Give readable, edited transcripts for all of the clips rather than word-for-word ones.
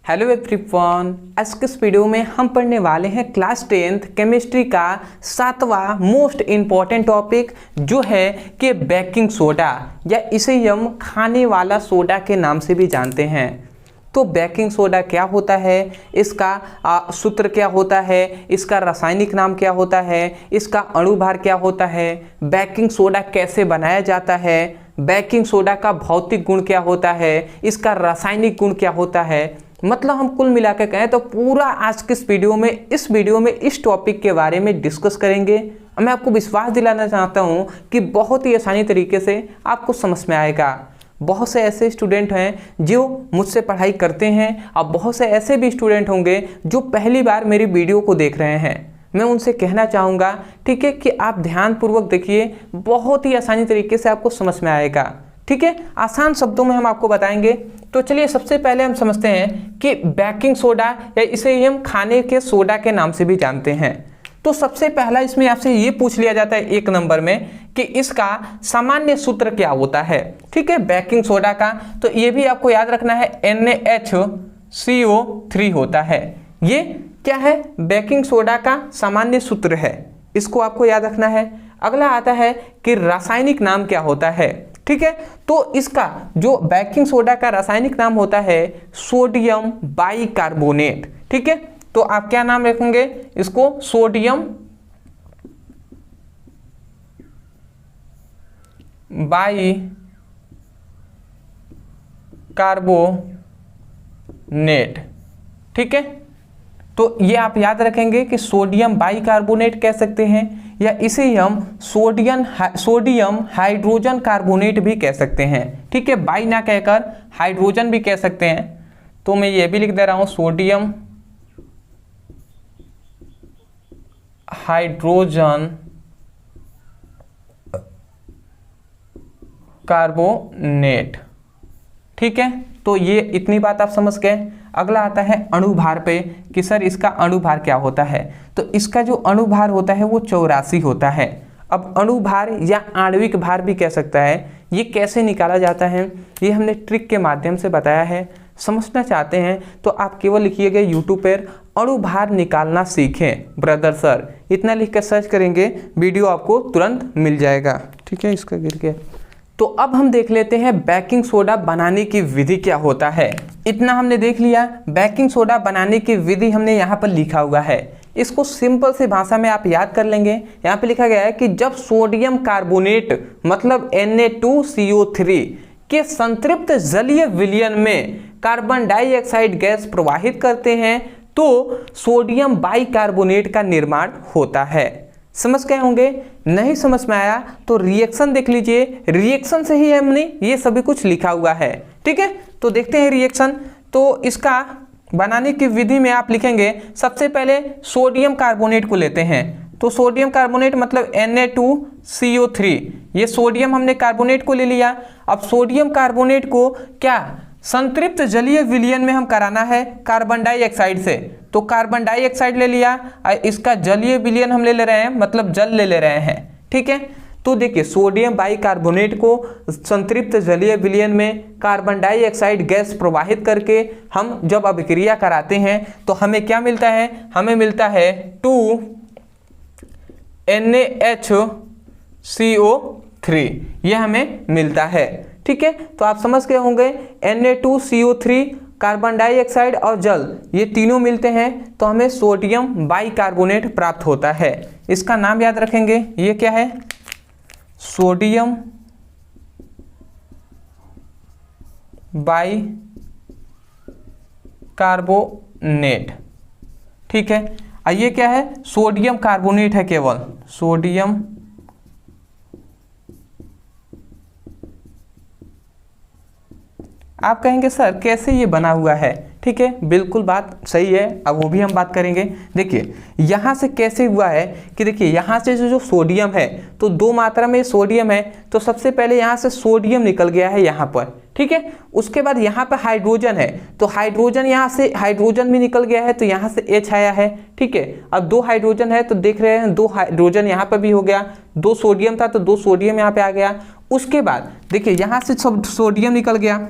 Hello everyone, आज के इस वीडियो में हम पढ़ने वाले हैं क्लास 10th केमिस्ट्री का 7वां मोस्ट इम्पॉर्टेंट टॉपिक जो है कि बेकिंग सोडा या इसे हम खाने वाला सोडा के नाम से भी जानते हैं। तो बेकिंग सोडा क्या होता है, इसका सूत्र क्या होता है, इसका रासायनिक नाम क्या होता है, इसका अणुभार क्या होता है, बेकिंग सोडा कैसे बनाया जाता है, बेकिंग सोडा का भौतिक गुण क्या होता है, इसका रासायनिक गुण क्या होता है। मतलब हम कुल मिला के कहें तो पूरा आज के इस वीडियो में इस टॉपिक के बारे में डिस्कस करेंगे। मैं आपको विश्वास दिलाना चाहता हूं कि बहुत ही आसानी तरीके से आपको समझ में आएगा। बहुत से ऐसे स्टूडेंट हैं जो मुझसे पढ़ाई करते हैं और बहुत से ऐसे भी स्टूडेंट होंगे जो पहली बार मेरी वीडियो को देख रहे हैं। मैं उनसे कहना चाहूँगा, ठीक है, कि आप ध्यानपूर्वक देखिए, बहुत ही आसानी तरीके से आपको समझ में आएगा। ठीक है, आसान शब्दों में हम आपको बताएंगे। तो चलिए सबसे पहले हम समझते हैं कि बेकिंग सोडा या इसे हम खाने के सोडा के नाम से भी जानते हैं। तो सबसे पहला इसमें आपसे ये पूछ लिया जाता है 1 नंबर में कि इसका सामान्य सूत्र क्या होता है। ठीक है, बेकिंग सोडा का तो ये भी आपको याद रखना है, NaHCO3 होता है। ये क्या है, बेकिंग सोडा का सामान्य सूत्र है, इसको आपको याद रखना है। अगला आता है कि रासायनिक नाम क्या होता है। ठीक है, तो इसका जो बेकिंग सोडा का रासायनिक नाम होता है सोडियम बाइकार्बोनेट। ठीक है, तो आप क्या नाम रखेंगे इसको, सोडियम बाइकार्बोनेट। ठीक है, तो ये आप याद रखेंगे कि सोडियम बाइकार्बोनेट कह सकते हैं या इसे हम सोडियम हाइड्रोजन कार्बोनेट भी कह सकते हैं। ठीक है, बाई ना कहकर हाइड्रोजन भी कह सकते हैं। तो मैं ये भी लिख दे रहा हूं, सोडियम हाइड्रोजन कार्बोनेट। ठीक है, तो ये इतनी बात आप समझ गए। अगला आता है अणुभार पे कि सर इसका अणुभार क्या होता है। तो इसका जो अणुभार होता है वो 84 होता है। अब अणुभार या आणविक भार भी कह सकता है, ये कैसे निकाला जाता है ये हमने ट्रिक के माध्यम से बताया है। समझना चाहते हैं तो आप केवल लिखिएगा यूट्यूब पर अणुभार निकालना सीखें ब्रदर सर, इतना लिख कर सर्च करेंगे, वीडियो आपको तुरंत मिल जाएगा। ठीक है, इसका गिर गया। तो अब हम देख लेते हैं बेकिंग सोडा बनाने की विधि क्या होता है। इतना हमने देख लिया, बेकिंग सोडा बनाने की विधि हमने यहाँ पर लिखा हुआ है। इसको सिंपल से भाषा में आप याद कर लेंगे। यहाँ पे लिखा गया है कि जब सोडियम कार्बोनेट मतलब Na2CO3 के संतृप्त जलीय विलयन में कार्बन डाइऑक्साइड गैस प्रवाहित करते हैं तो सोडियम बाइकार्बोनेट का निर्माण होता है। समझ गए होंगे। नहीं समझ में आया तो रिएक्शन देख लीजिए, रिएक्शन से ही हमने ये सभी कुछ लिखा हुआ है। ठीक है, तो देखते हैं रिएक्शन। तो इसका बनाने की विधि में आप लिखेंगे, सबसे पहले सोडियम कार्बोनेट को लेते हैं। तो सोडियम कार्बोनेट मतलब Na2CO3, ये सोडियम हमने कार्बोनेट को ले लिया। अब सोडियम कार्बोनेट को क्या संतृप्त जलीय विलयन में हम कराना है कार्बन डाइऑक्साइड से। तो कार्बन डाइऑक्साइड ले लिया, इसका जलीय विलयन हम ले रहे हैं, मतलब जल ले रहे हैं। ठीक है, तो देखिए सोडियम बाइकार्बोनेट को संतृप्त जलीय विलयन में कार्बन डाइऑक्साइड गैस प्रवाहित करके हम जब अभिक्रिया कराते हैं तो हमें क्या मिलता है, हमें मिलता है 2NaHCO3, ये हमें मिलता है। ठीक है, तो आप समझ गए होंगे Na2CO3 कार्बन डाइऑक्साइड और जल ये तीनों मिलते हैं तो हमें सोडियम बाइकार्बोनेट प्राप्त होता है। इसका नाम याद रखेंगे, ये क्या है, सोडियम बाइकार्बोनेट। ठीक है, और ये क्या है, सोडियम कार्बोनेट है, केवल सोडियम आप कहेंगे सर कैसे ये बना हुआ है। ठीक है, बिल्कुल बात सही है, अब वो भी हम बात करेंगे। देखिए यहाँ से कैसे हुआ है कि देखिए यहाँ से जो सोडियम है तो 2 मात्रा में सोडियम है, तो सबसे पहले यहाँ से सोडियम निकल गया है यहाँ पर। ठीक है, उसके बाद यहाँ पर हाइड्रोजन है तो हाइड्रोजन, यहाँ से हाइड्रोजन भी निकल गया है तो यहाँ से H आया है। ठीक है, अब 2 हाइड्रोजन है तो देख रहे हैं 2 हाइड्रोजन यहाँ पर भी हो गया, 2 सोडियम था तो 2 सोडियम यहाँ पे आ गया। उसके बाद देखिए यहाँ से सब सोडियम निकल गया,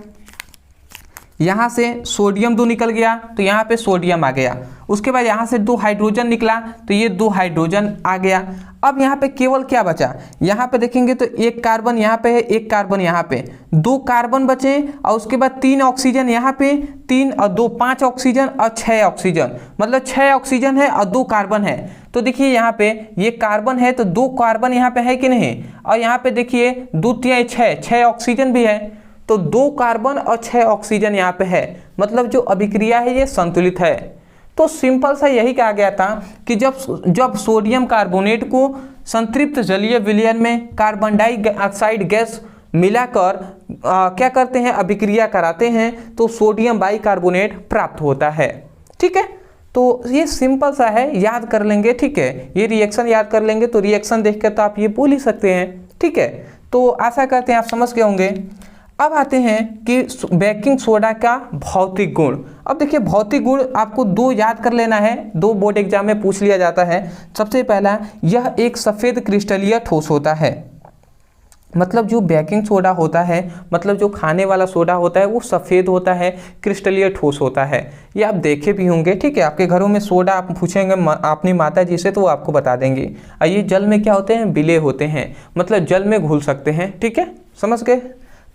यहाँ से सोडियम 2 निकल गया तो यहाँ पे सोडियम आ गया। उसके बाद यहाँ से 2 हाइड्रोजन निकला तो ये 2 हाइड्रोजन आ गया। अब यहाँ पे केवल क्या बचा, यहाँ पे देखेंगे तो 1 कार्बन यहाँ पे है, 1 कार्बन यहाँ पे, 2 कार्बन बचे और उसके बाद 3 ऑक्सीजन यहाँ पे, 3 और 2 5 ऑक्सीजन और 6 ऑक्सीजन, मतलब 6 ऑक्सीजन है और 2 कार्बन है। तो देखिए यहाँ पे ये कार्बन है तो 2 कार्बन यहाँ पे है कि नहीं, और यहाँ पे देखिए 2 3 6 ऑक्सीजन भी है, तो 2 कार्बन और 6 ऑक्सीजन यहाँ पे है, मतलब जो अभिक्रिया है ये संतुलित है। तो सिंपल सा यही कहा गया था कि जब सोडियम कार्बोनेट को संतृप्त जलीय विलयन में कार्बन डाइऑक्साइड गैस मिलाकर क्या करते हैं, अभिक्रिया कराते हैं, तो सोडियम बाइकार्बोनेट प्राप्त होता है। ठीक है, तो ये सिंपल सा है, याद कर लेंगे। ठीक है, ये रिएक्शन याद कर लेंगे तो रिएक्शन देखकर तो आप ये बोल ही सकते हैं। ठीक है, तो आशा करते हैं आप समझ गए होंगे। अब आते हैं कि बेकिंग सोडा का भौतिक गुण। अब देखिए भौतिक गुण आपको 2 याद कर लेना है, 2 बोर्ड एग्जाम में पूछ लिया जाता है। सबसे पहला, यह एक सफ़ेद क्रिस्टलीय ठोस होता है, मतलब जो बेकिंग सोडा होता है, मतलब जो खाने वाला सोडा होता है वो सफ़ेद होता है, क्रिस्टलीय ठोस होता है। ये आप देखे भी होंगे। ठीक है, आपके घरों में सोडा आप पूछेंगे अपनी माता जी से तो वो आपको बता देंगी। और ये जल में क्या होते हैं, विलय होते हैं, मतलब जल में घुल सकते हैं। ठीक है, समझ गए।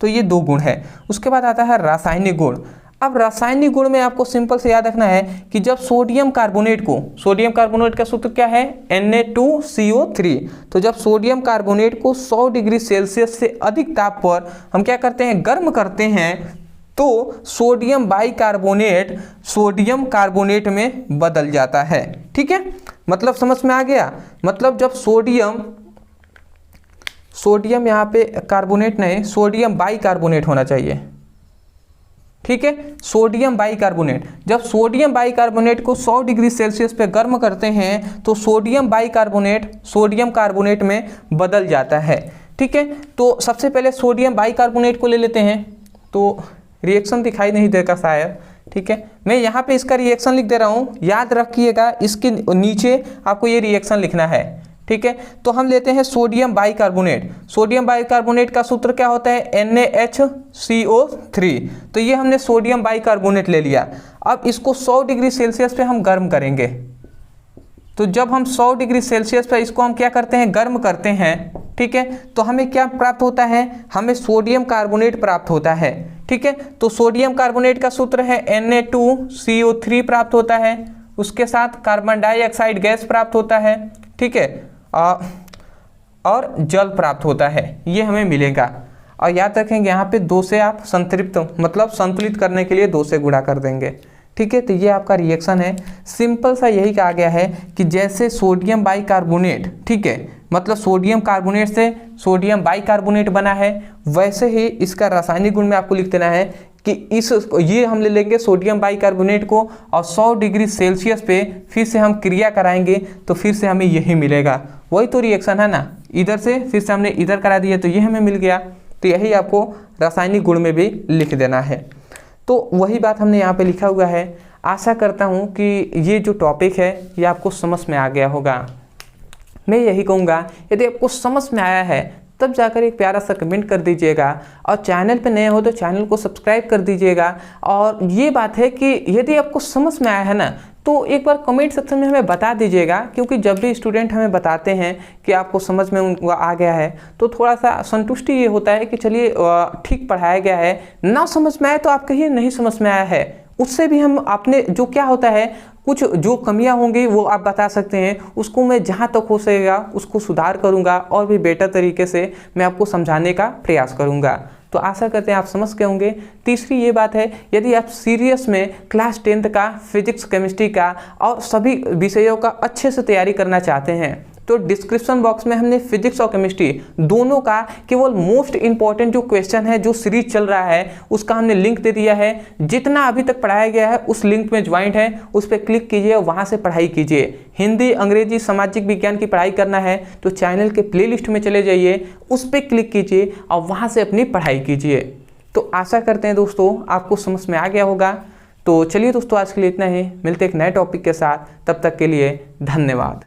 तो ये 2 गुण है। उसके बाद आता है रासायनिक गुण। अब रासायनिक गुण में आपको सिंपल से याद रखना है कि जब सोडियम कार्बोनेट का सूत्र क्या है, Na2CO3। तो जब सोडियम कार्बोनेट को 100 डिग्री सेल्सियस से अधिक ताप पर हम क्या करते हैं, गर्म करते हैं, तो सोडियम बाइकार्बोनेट सोडियम कार्बोनेट में बदल जाता है। ठीक है, मतलब समझ में आ गया। मतलब जब सोडियम यहाँ पे कार्बोनेट नहीं, सोडियम बाइकार्बोनेट होना चाहिए। ठीक है, सोडियम बाइकार्बोनेट, जब सोडियम बाइकार्बोनेट को 100 डिग्री सेल्सियस पे गर्म करते हैं तो सोडियम बाइकार्बोनेट सोडियम कार्बोनेट में बदल जाता है। ठीक है, तो सबसे पहले सोडियम बाइकार्बोनेट को ले लेते हैं, तो रिएक्शन दिखाई नहीं देगा शायद। ठीक है, मैं यहाँ पे इसका रिएक्शन लिख दे रहा हूँ, याद रखिएगा, इसके नीचे आपको ये रिएक्शन लिखना है। ठीक है, तो हम लेते हैं सोडियम बाइकार्बोनेट का सूत्र क्या होता है, NaHCO3। तो ये हमने सोडियम बाइकार्बोनेट ले लिया। अब इसको 100 डिग्री सेल्सियस पे हम गर्म करेंगे। तो जब हम 100 डिग्री सेल्सियस पे इसको हम क्या करते हैं, गर्म करते हैं। ठीक है, तो हमें क्या प्राप्त होता है, हमें सोडियम कार्बोनेट प्राप्त होता है। ठीक है, तो सोडियम कार्बोनेट का सूत्र है Na2CO3 प्राप्त होता है, उसके साथ कार्बन डाइऑक्साइड गैस प्राप्त होता है। ठीक है, और जल प्राप्त होता है, ये हमें मिलेगा। और याद रखेंगे यहाँ पे 2 से आप संतृप्त मतलब संतुलित करने के लिए 2 से गुणा कर देंगे। ठीक है, तो ये आपका रिएक्शन है। सिंपल सा यही कहा गया है कि जैसे सोडियम बाइकार्बोनेट, ठीक है, मतलब सोडियम कार्बोनेट से सोडियम बाइकार्बोनेट बना है, वैसे ही इसका रासायनिक गुण में आपको लिख देना है कि ये हम ले लेंगे सोडियम बाइकार्बोनेट को और 100 डिग्री सेल्सियस पे फिर से हम क्रिया कराएंगे तो फिर से हमें यही मिलेगा। वही तो रिएक्शन है ना, इधर से फिर से हमने इधर करा दिया तो ये हमें मिल गया। तो यही आपको रासायनिक गुण में भी लिख देना है। तो वही बात हमने यहाँ पे लिखा हुआ है। आशा करता हूँ कि ये जो टॉपिक है ये आपको समझ में आ गया होगा। मैं यही कहूँगा, यदि आपको समझ में आया है तब जाकर एक प्यारा सा कमेंट कर दीजिएगा, और चैनल पे नए हो तो चैनल को सब्सक्राइब कर दीजिएगा। और ये बात है कि यदि आपको समझ में आया है ना, तो एक बार कमेंट सेक्शन में हमें बता दीजिएगा, क्योंकि जब भी स्टूडेंट हमें बताते हैं कि आपको समझ में उनको आ गया है तो थोड़ा सा संतुष्टि ये होता है कि चलिए ठीक पढ़ाया गया है। ना समझ में आए तो आप कहिए नहीं समझ में आया है, उससे भी हम अपने जो क्या होता है कुछ जो कमियां होंगी वो आप बता सकते हैं, उसको मैं जहां तक हो सकेगा उसको सुधार करूंगा और भी बेटर तरीके से मैं आपको समझाने का प्रयास करूंगा। तो आशा करते हैं आप समझ गए होंगे। तीसरी ये बात है, यदि आप सीरियस में क्लास 10th का फिजिक्स, केमिस्ट्री का और सभी विषयों का अच्छे से तैयारी करना चाहते हैं तो डिस्क्रिप्शन बॉक्स में हमने फिजिक्स और केमिस्ट्री दोनों का केवल मोस्ट इंपॉर्टेंट जो क्वेश्चन है, जो सीरीज चल रहा है, उसका हमने लिंक दे दिया है। जितना अभी तक पढ़ाया गया है उस लिंक में ज्वाइंट है, उस पर क्लिक कीजिए और वहाँ से पढ़ाई कीजिए। हिंदी, अंग्रेजी, सामाजिक विज्ञान की पढ़ाई करना है तो चैनल के प्लेलिस्ट में चले जाइए, उस पर क्लिक कीजिए और वहाँ से अपनी पढ़ाई कीजिए। तो आशा करते हैं दोस्तों आपको समझ में आ गया होगा। तो चलिए दोस्तों, आज के लिए इतना ही, मिलते एक नए टॉपिक के साथ, तब तक के लिए धन्यवाद।